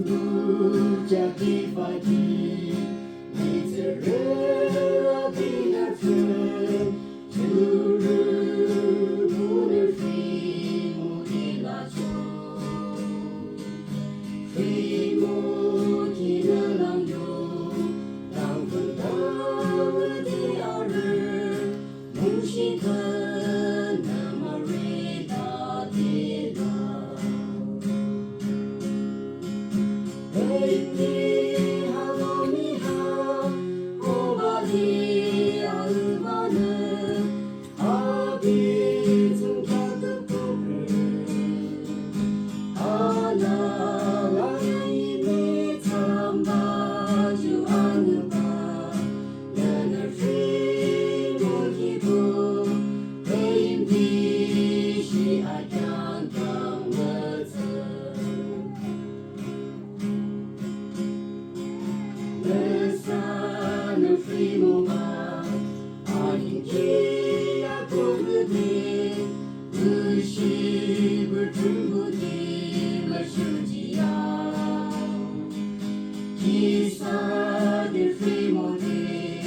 무작위 파티 이들을 어디나든 주를 문을 휘무이나죠 휘무이는 왕요 땅은 땅의 디아를 뭉시던 나마리다 디다 에이티 하노미하 오바디 알바는 아비zum 가득부를 하나님이 참바주 아는바 너를 휘무기고 에임디시 아경경머즈 내 산을 휘무마 아닌 기야 고르니 의식을 충분히 마시지야 기사들 휘무니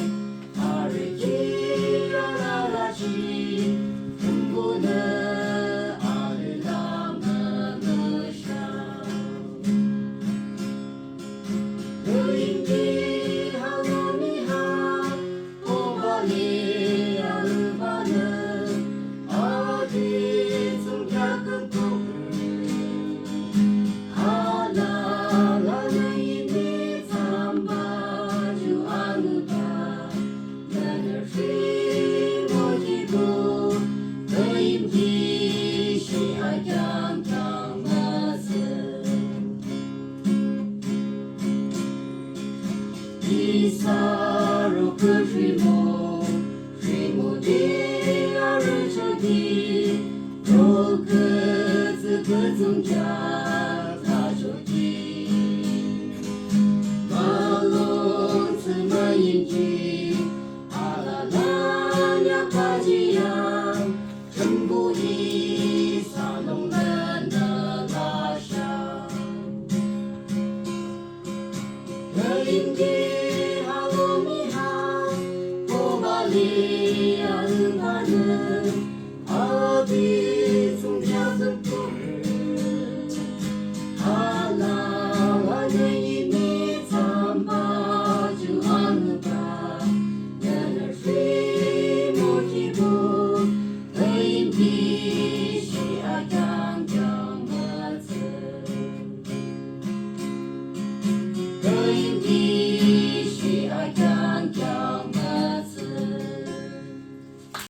나를 기어나가시 흥분은 아를 남으샤 의인기 하나미하 오바니 아르바는 어디쯤 작은 꿈을 하나님이 참바주 아누바 너를 휘무기고 의인기 시아경경마스 이사로 그 휘무디아를 저기 또 그즈 그중자 가족이 말론 스마인지 알아나냐까지야 전부 이사롱난 나가샤 여인기 아름하는 어디쯤 작은 꿈을 하나님이 참바주 아는바 너를 휘무기고 의인비시 아경경마즈 의인비